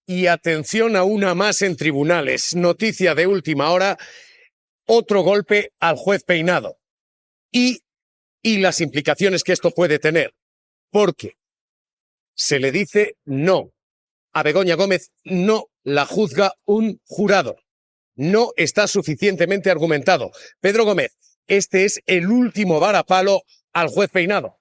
Y atención a una más en tribunales. Noticia de última hora, otro golpe al juez Peinado. Y las implicaciones que esto puede tener. Porque se le dice no. A Begoña Gómez no la juzga un jurado. No está suficientemente argumentado. Pedro Gómez, este es el último varapalo al juez Peinado.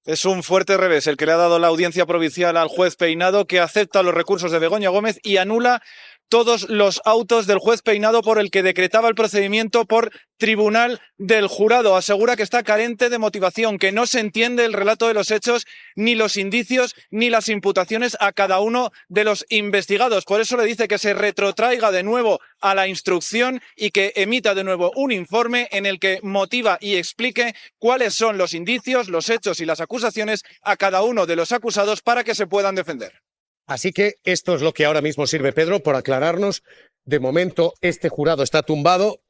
Es un fuerte revés el que le ha dado la audiencia provincial al juez Peinado, que acepta los recursos de Begoña Gómez y anula todos los autos del juez Peinado por el que decretaba el procedimiento por tribunal del jurado. Asegura que está carente de motivación, que no se entiende el relato de los hechos, ni los indicios, ni las imputaciones a cada uno de los investigados. Por eso le dice que se retrotraiga de nuevo a la instrucción y que emita de nuevo un informe en el que motiva y explique cuáles son los indicios, los hechos y las acusaciones a cada uno de los acusados para que se puedan defender. Así que esto es lo que ahora mismo sirve, Pedro, por aclararnos. De momento, este jurado está tumbado.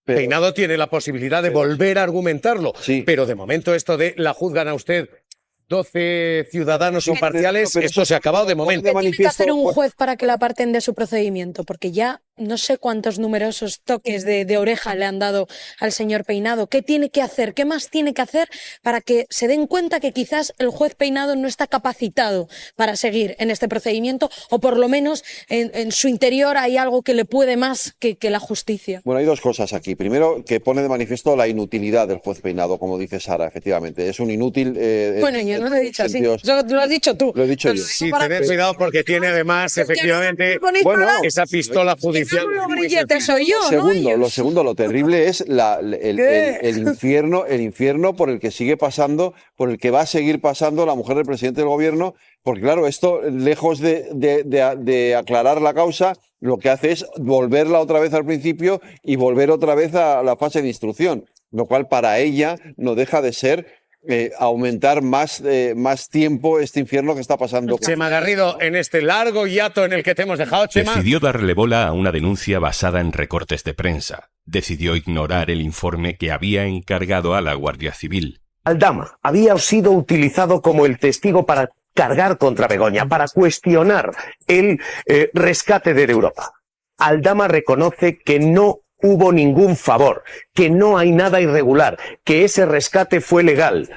Peinado tiene la posibilidad de volver a argumentarlo. Sí. Pero de momento esto de la juzgan a usted 12 ciudadanos imparciales, esto se ha acabado de momento. ¿Qué tiene que hacer un juez para que la aparten de su procedimiento? Porque ya no sé cuántos numerosos toques de oreja le han dado al señor Peinado. ¿Qué tiene que hacer? ¿Qué más tiene que hacer para que se den cuenta que quizás el juez Peinado no está capacitado para seguir en este procedimiento, o por lo menos en su interior hay algo que le puede más que la justicia? Bueno, hay dos cosas aquí. Primero, que pone de manifiesto la inutilidad del juez Peinado, como dice Sara, efectivamente. Es un inútil... bueno, yo no lo he dicho así. Eso lo has dicho tú. Lo he dicho yo. Sí, tened cuidado porque tiene además, efectivamente, esa pistola judicial. Soy yo, Lo segundo, lo terrible es el infierno por el que sigue pasando, por el que va a seguir pasando la mujer del presidente del gobierno, porque claro, esto, lejos de aclarar la causa, lo que hace es volverla otra vez al principio y volver otra vez a la fase de instrucción, lo cual para ella no deja de ser aumentar más tiempo este infierno que está pasando. Chema Garrido, en este largo hiato en el que te hemos dejado, Chema. Decidió darle bola a una denuncia basada en recortes de prensa. Decidió ignorar el informe que había encargado a la Guardia Civil. Aldama había sido utilizado como el testigo para cargar contra Begoña, para cuestionar el rescate de Europa. Aldama reconoce que no hubo ningún favor, que no hay nada irregular, que ese rescate fue legal.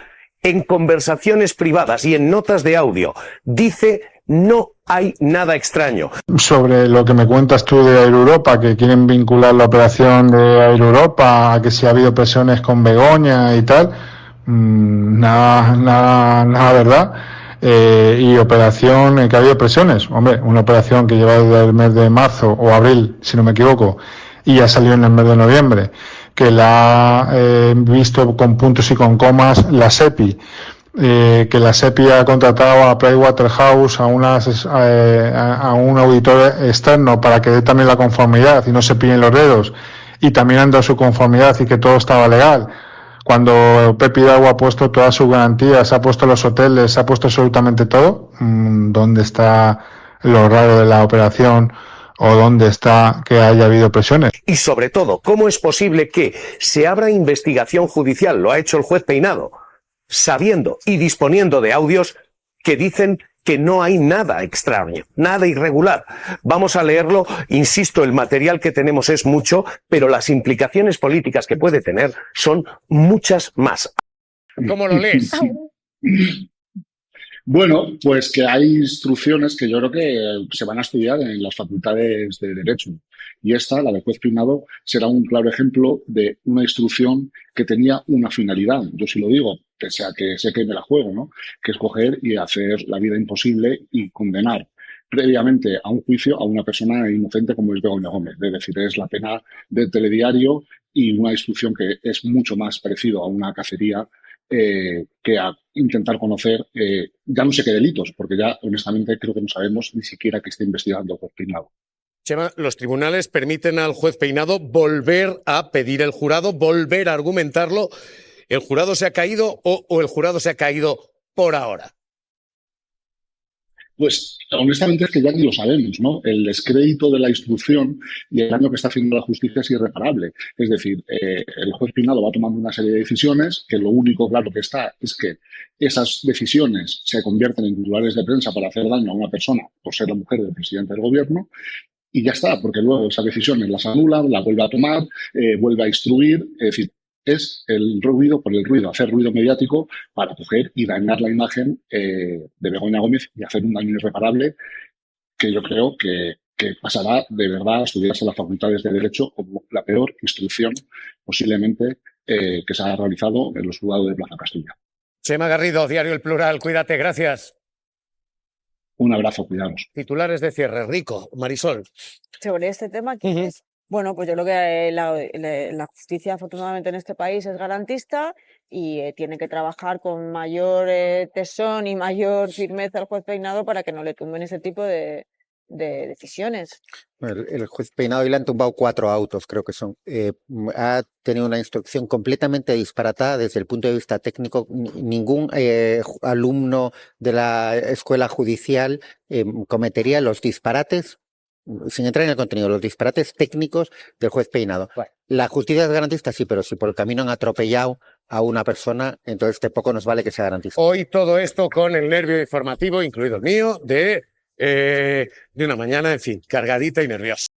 En conversaciones privadas y en notas de audio dice: no hay nada extraño. Sobre lo que me cuentas tú de Air Europa, que quieren vincular la operación de Air Europa a que si ha habido presiones con Begoña y tal, nada verdad. Y operación que ha habido presiones, hombre, una operación que lleva desde el mes de marzo o abril, si no me equivoco, y ya salió en el mes de noviembre, que la ha visto con puntos y con comas la SEPI, que la SEPI ha contratado a Pricewaterhouse, a un auditor externo para que dé también la conformidad y no se pillen los dedos, y también han dado su conformidad y que todo estaba legal. Cuando Pepe Hidalgo ha puesto todas sus garantías, ha puesto los hoteles, ha puesto absolutamente todo, ¿dónde está lo raro de la operación? ¿O dónde está que haya habido presiones? Y sobre todo, ¿cómo es posible que se abra investigación judicial? Lo ha hecho el juez Peinado, sabiendo y disponiendo de audios que dicen que no hay nada extraño, nada irregular. Vamos a leerlo. Insisto, el material que tenemos es mucho, pero las implicaciones políticas que puede tener son muchas más. ¿Cómo lo lees? Bueno, pues que hay instrucciones que yo creo que se van a estudiar en las facultades de Derecho. Y esta, la del juez Peinado, será un claro ejemplo de una instrucción que tenía una finalidad. Yo sí lo digo, pese a que sé que me la juego, ¿no? Que es coger y hacer la vida imposible y condenar previamente a un juicio a una persona inocente como es Begoña Gómez. Es decir, es la pena del telediario y una instrucción que es mucho más parecido a una cacería que a intentar conocer ya no sé qué delitos, porque ya honestamente creo que no sabemos ni siquiera que esté investigando el juez Peinado. Chema, los tribunales permiten al juez Peinado volver a pedir el jurado, volver a argumentarlo. ¿El jurado se ha caído o el jurado se ha caído por ahora? Pues honestamente es que ya ni lo sabemos, ¿no? El descrédito de la instrucción y el daño que está haciendo la justicia es irreparable. Es decir, el juez Peinado va tomando una serie de decisiones que lo único claro que está es que esas decisiones se convierten en titulares de prensa para hacer daño a una persona por ser la mujer del presidente del gobierno y ya está, porque luego esas decisiones las anula, las vuelve a tomar, vuelve a instruir, es decir, es el ruido por el ruido, hacer ruido mediático para coger y dañar la imagen de Begoña Gómez y hacer un daño irreparable que yo creo que pasará de verdad a estudiarse en las facultades de Derecho como la peor instrucción posiblemente que se ha realizado en los juzgados de Plaza Castilla. Chema Garrido, Diario El Plural, cuídate, gracias. Un abrazo, cuidados. Titulares de cierre, Rico, Marisol. Sobre este tema, ¿quieres? Bueno, pues yo creo que la justicia afortunadamente en este país es garantista y tiene que trabajar con mayor tesón y mayor firmeza el juez Peinado para que no le tumben ese tipo de decisiones. El juez Peinado hoy le han tumbado 4 autos, creo que son. Ha tenido una instrucción completamente disparatada desde el punto de vista técnico. Ningún alumno de la escuela judicial cometería los disparates, sin entrar en el contenido, los disparates técnicos del juez Peinado. Bueno. La justicia es garantista, sí, pero si por el camino han atropellado a una persona, entonces de poco nos vale que sea garantista. Hoy todo esto con el nervio informativo, incluido el mío, de una mañana, en fin, cargadita y nerviosa.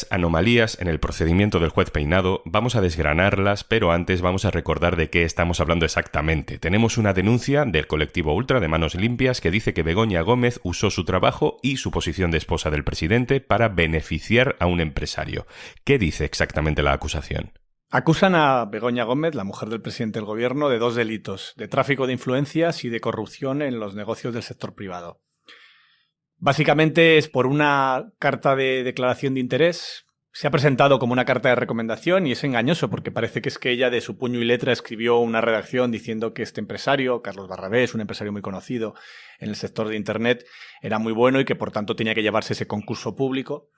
Anomalías en el procedimiento del juez Peinado, vamos a desgranarlas, pero antes vamos a recordar de qué estamos hablando exactamente. Tenemos una denuncia del colectivo Ultra de Manos Limpias que dice que Begoña Gómez usó su trabajo y su posición de esposa del presidente para beneficiar a un empresario. ¿Qué dice exactamente la acusación? Acusan a Begoña Gómez, la mujer del presidente del gobierno, de 2 delitos, de tráfico de influencias y de corrupción en los negocios del sector privado. Básicamente es por una carta de declaración de interés. Se ha presentado como una carta de recomendación y es engañoso porque parece que es que ella de su puño y letra escribió una redacción diciendo que este empresario, Carlos Barrabés, un empresario muy conocido en el sector de Internet, era muy bueno y que por tanto tenía que llevarse ese concurso público.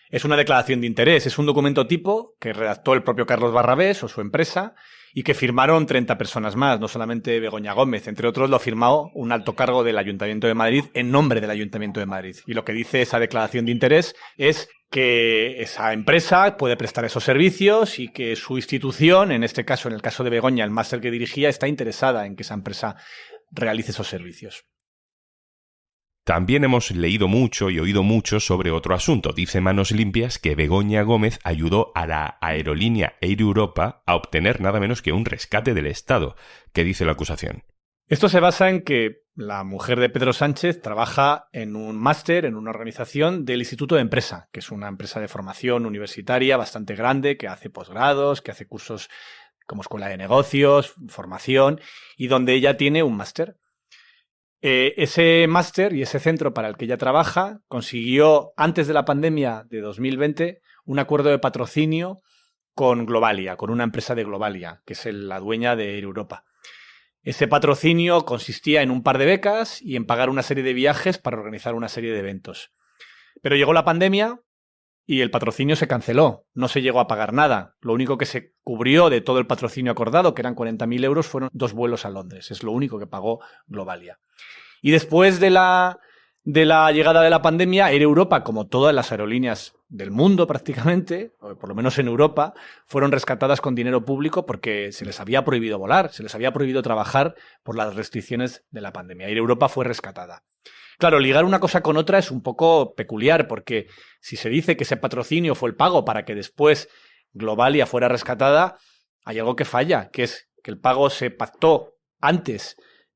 Es una declaración de interés, es un documento tipo que redactó el propio Carlos Barrabés o su empresa y que firmaron 30 personas más, no solamente Begoña Gómez. Entre otros lo firmó un alto cargo del Ayuntamiento de Madrid en nombre del Ayuntamiento de Madrid. Y lo que dice esa declaración de interés es que esa empresa puede prestar esos servicios y que su institución, en este caso, en el caso de Begoña, el máster que dirigía, está interesada en que esa empresa realice esos servicios. También hemos leído mucho y oído mucho sobre otro asunto. Dice Manos Limpias que Begoña Gómez ayudó a la aerolínea Air Europa a obtener nada menos que un rescate del Estado. ¿Qué dice la acusación? Esto se basa en que la mujer de Pedro Sánchez trabaja en un máster, en una organización del Instituto de Empresa, que es una empresa de formación universitaria bastante grande, que hace posgrados, que hace cursos como escuela de negocios, formación, y donde ella tiene un máster. Ese máster y ese centro para el que ella trabaja consiguió, antes de la pandemia de 2020, un acuerdo de patrocinio con Globalia, con una empresa de Globalia, que es la dueña de Air Europa. Ese patrocinio consistía en un par de becas y en pagar una serie de viajes para organizar una serie de eventos. Pero llegó la pandemia y el patrocinio se canceló, no se llegó a pagar nada. Lo único que se cubrió de todo el patrocinio acordado, que eran 40.000 euros, fueron 2 vuelos a Londres. Es lo único que pagó Globalia. Y después de la llegada de la pandemia, Air Europa, como todas las aerolíneas del mundo prácticamente, o por lo menos en Europa, fueron rescatadas con dinero público porque se les había prohibido volar, se les había prohibido trabajar por las restricciones de la pandemia. Air Europa fue rescatada. Claro, ligar una cosa con otra es un poco peculiar porque si se dice que ese patrocinio fue el pago para que después Globalia fuera rescatada, hay algo que falla, que es que el pago se pactó antes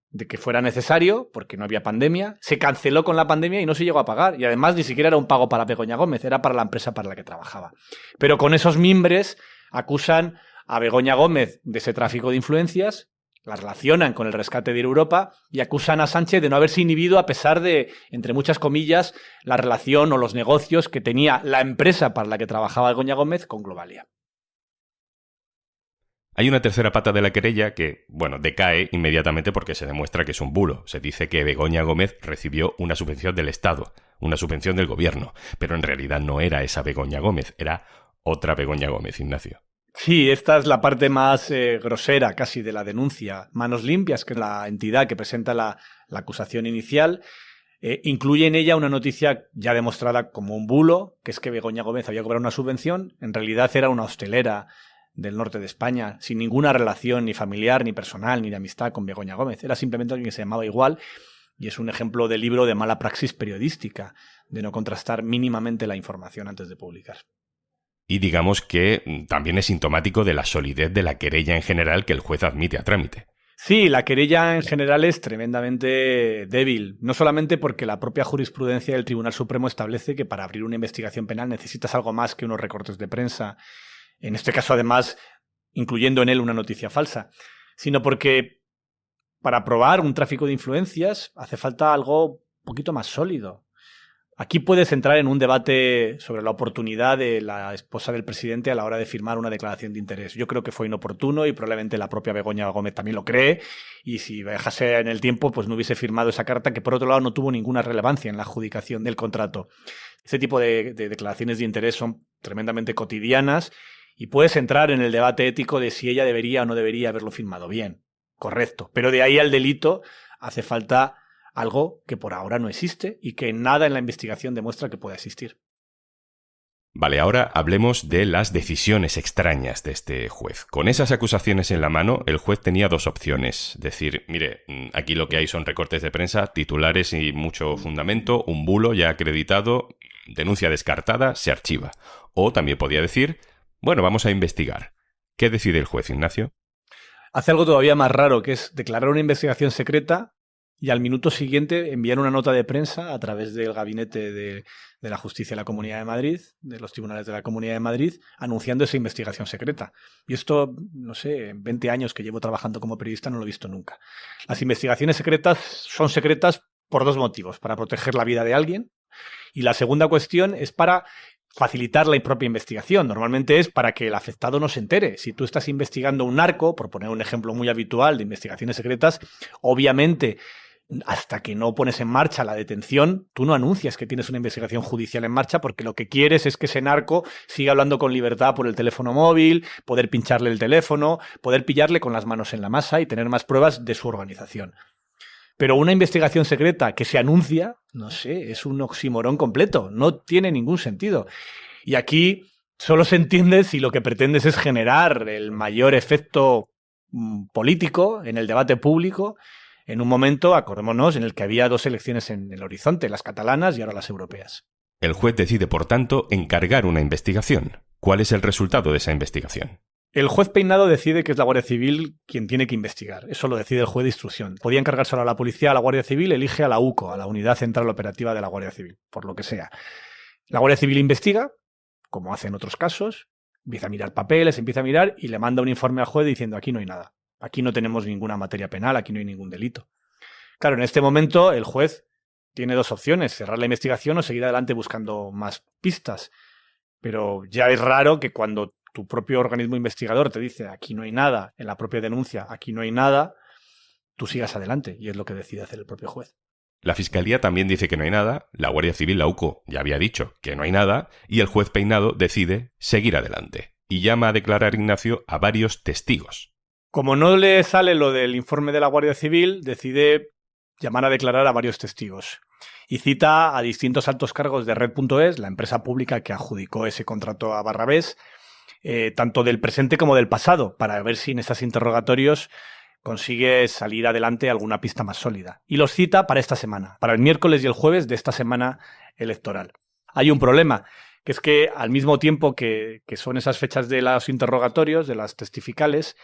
de que fuera necesario, porque no había pandemia, se canceló con la pandemia y no se llegó a pagar. Y además ni siquiera era un pago para Begoña Gómez, era para la empresa para la que trabajaba. Pero con esos mimbres acusan a Begoña Gómez de ese tráfico de influencias, la relacionan con el rescate de Europa y acusan a Sánchez de no haberse inhibido a pesar de, entre muchas comillas, la relación o los negocios que tenía la empresa para la que trabajaba Begoña Gómez con Globalia. Hay una tercera pata de la querella que, decae inmediatamente porque se demuestra que es un bulo. Se dice que Begoña Gómez recibió una subvención del Estado, una subvención del gobierno, pero en realidad no era esa Begoña Gómez, era otra Begoña Gómez, Ignacio. Sí, esta es la parte más grosera casi de la denuncia. Manos Limpias, que es la entidad que presenta la acusación inicial, incluye en ella una noticia ya demostrada como un bulo, que es que Begoña Gómez había cobrado una subvención. En realidad era una hostelera del norte de España, sin ninguna relación ni familiar, ni personal, ni de amistad con Begoña Gómez. Era simplemente alguien que se llamaba igual, y es un ejemplo de libro de mala praxis periodística, de no contrastar mínimamente la información antes de publicar. Y digamos que también es sintomático de la solidez de la querella en general que el juez admite a trámite. Sí, la querella en general es tremendamente débil, no solamente porque la propia jurisprudencia del Tribunal Supremo establece que para abrir una investigación penal necesitas algo más que unos recortes de prensa, en este caso además incluyendo en él una noticia falsa, sino porque para probar un tráfico de influencias hace falta algo un poquito más sólido. Aquí puedes entrar en un debate sobre la oportunidad de la esposa del presidente a la hora de firmar una declaración de interés. Yo creo que fue inoportuno y probablemente la propia Begoña Gómez también lo cree, y si viajase en el tiempo pues no hubiese firmado esa carta, que por otro lado no tuvo ninguna relevancia en la adjudicación del contrato. Ese tipo de declaraciones de interés son tremendamente cotidianas y puedes entrar en el debate ético de si ella debería o no debería haberlo firmado. Bien, correcto, pero de ahí al delito hace falta algo que por ahora no existe y que nada en la investigación demuestra que pueda existir. Vale, ahora hablemos de las decisiones extrañas de este juez. Con esas acusaciones en la mano, el juez tenía dos opciones. Decir, mire, aquí lo que hay son recortes de prensa, titulares y mucho fundamento, un bulo ya acreditado, denuncia descartada, se archiva. O también podía decir, bueno, vamos a investigar. ¿Qué decide el juez, Ignacio? Hace algo todavía más raro, que es declarar una investigación secreta y al minuto siguiente enviar una nota de prensa a través del gabinete de la Justicia de la Comunidad de Madrid, de los tribunales de la Comunidad de Madrid, anunciando esa investigación secreta. Y esto, no sé, en 20 años que llevo trabajando como periodista no lo he visto nunca. Las investigaciones secretas son secretas por dos motivos: para proteger la vida de alguien, y la segunda cuestión es para facilitar la propia investigación. Normalmente es para que el afectado no se entere. Si tú estás investigando un narco, por poner un ejemplo muy habitual de investigaciones secretas, obviamente hasta que no pones en marcha la detención, tú no anuncias que tienes una investigación judicial en marcha, porque lo que quieres es que ese narco siga hablando con libertad por el teléfono móvil, poder pincharle el teléfono, poder pillarle con las manos en la masa y tener más pruebas de su organización. Pero una investigación secreta que se anuncia, no sé, es un oxímoron completo, no tiene ningún sentido. Y aquí solo se entiende si lo que pretendes es generar el mayor efecto político en el debate público, en un momento, acordémonos, en el que había dos elecciones en el horizonte, las catalanas y ahora las europeas. El juez decide, por tanto, encargar una investigación. ¿Cuál es el resultado de esa investigación? El juez Peinado decide que es la Guardia Civil quien tiene que investigar. Eso lo decide el juez de instrucción. Podía encargárselo a la policía, a la Guardia Civil, elige a la UCO, a la Unidad Central Operativa de la Guardia Civil, por lo que sea. La Guardia Civil investiga, como hace en otros casos, empieza a mirar papeles, empieza a mirar y le manda un informe al juez diciendo: aquí no hay nada. Aquí no tenemos ninguna materia penal, aquí no hay ningún delito. Claro, en este momento el juez tiene dos opciones: cerrar la investigación o seguir adelante buscando más pistas. Pero ya es raro que cuando tu propio organismo investigador te dice aquí no hay nada, en la propia denuncia aquí no hay nada, tú sigas adelante, y es lo que decide hacer el propio juez. La Fiscalía también dice que no hay nada, la Guardia Civil, la UCO, ya había dicho que no hay nada, y el juez Peinado decide seguir adelante. Y llama a declarar, Ignacio, a varios testigos. Como no le sale lo del informe de la Guardia Civil, decide llamar a declarar a varios testigos. Y cita a distintos altos cargos de Red.es, la empresa pública que adjudicó ese contrato a Barrabés, tanto del presente como del pasado, para ver si en esos interrogatorios consigue salir adelante alguna pista más sólida. Y los cita para esta semana, para el miércoles y el jueves de esta semana electoral. Hay un problema, que es que al mismo tiempo que son esas fechas de los interrogatorios, de las testificales,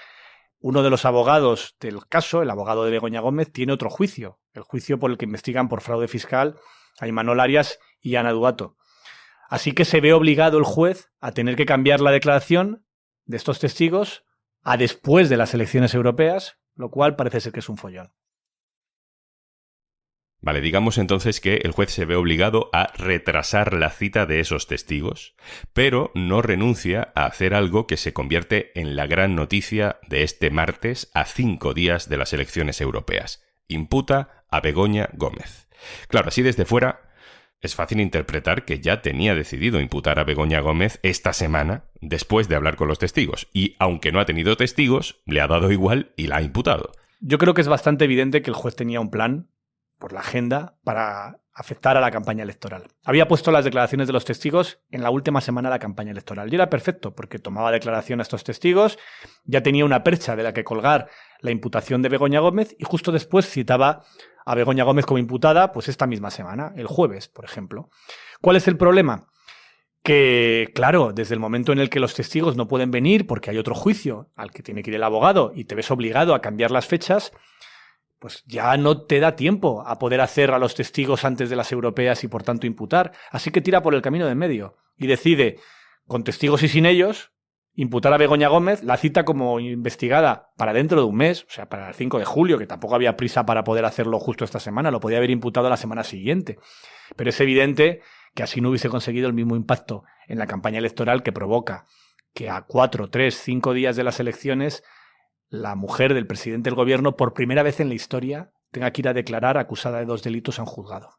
uno de los abogados del caso, el abogado de Begoña Gómez, tiene otro juicio, el juicio por el que investigan por fraude fiscal a Imanol Arias y Ana Duato. Así que se ve obligado el juez a tener que cambiar la declaración de estos testigos a después de las elecciones europeas, lo cual parece ser que es un follón. Vale, digamos entonces que el juez se ve obligado a retrasar la cita de esos testigos, pero no renuncia a hacer algo que se convierte en la gran noticia de este martes a 5 días de las elecciones europeas. Imputa a Begoña Gómez. Claro, así desde fuera es fácil interpretar que ya tenía decidido imputar a Begoña Gómez esta semana después de hablar con los testigos, y aunque no ha tenido testigos, le ha dado igual y la ha imputado. Yo creo que es bastante evidente que el juez tenía un plan por la agenda para afectar a la campaña electoral. Había puesto las declaraciones de los testigos en la última semana de la campaña electoral. Y era perfecto, porque tomaba declaración a estos testigos, ya tenía una percha de la que colgar la imputación de Begoña Gómez y justo después citaba a Begoña Gómez como imputada pues esta misma semana, el jueves, por ejemplo. ¿Cuál es el problema? Que, claro, desde el momento en el que los testigos no pueden venir porque hay otro juicio al que tiene que ir el abogado y te ves obligado a cambiar las fechas, pues ya no te da tiempo a poder hacer a los testigos antes de las europeas y por tanto imputar. Así que tira por el camino de en medio y decide, con testigos y sin ellos, imputar a Begoña Gómez, la cita como investigada para dentro de un mes, o sea, para el 5 de julio, que tampoco había prisa para poder hacerlo justo esta semana, lo podía haber imputado la semana siguiente. Pero es evidente que así no hubiese conseguido el mismo impacto en la campaña electoral que provoca que a 4, 3, 5 días de las elecciones la mujer del presidente del gobierno, por primera vez en la historia, tenga que ir a declarar acusada de 2 delitos a un juzgado.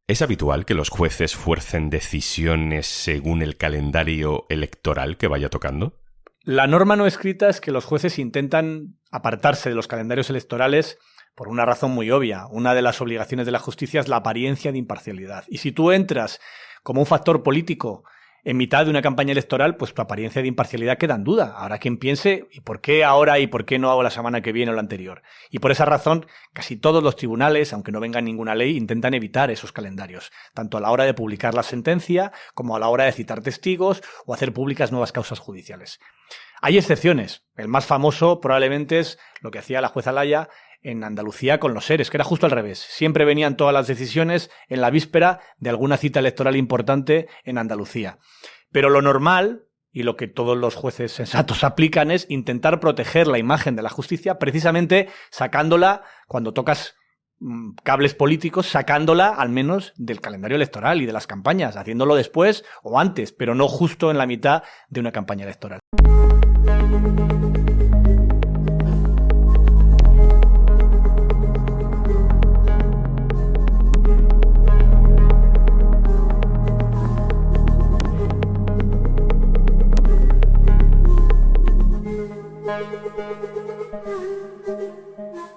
¿Es habitual que los jueces fuercen decisiones según el calendario electoral que vaya tocando? La norma no escrita es que los jueces intentan apartarse de los calendarios electorales por una razón muy obvia. Una de las obligaciones de la justicia es la apariencia de imparcialidad. Y si tú entras como un factor político en mitad de una campaña electoral, pues tu apariencia de imparcialidad queda en duda. Ahora quien piense, ¿y por qué ahora y por qué no hago la semana que viene o la anterior? Y por esa razón, casi todos los tribunales, aunque no venga ninguna ley, intentan evitar esos calendarios, tanto a la hora de publicar la sentencia como a la hora de citar testigos o hacer públicas nuevas causas judiciales. Hay excepciones. El más famoso probablemente es lo que hacía la jueza Laya en Andalucía con los ERES, que era justo al revés. Siempre venían todas las decisiones en la víspera de alguna cita electoral importante en Andalucía. Pero lo normal, y lo que todos los jueces sensatos aplican, es intentar proteger la imagen de la justicia, precisamente sacándola, cuando tocas cables políticos, sacándola al menos del calendario electoral y de las campañas, haciéndolo después o antes, pero no justo en la mitad de una campaña electoral. Thank you.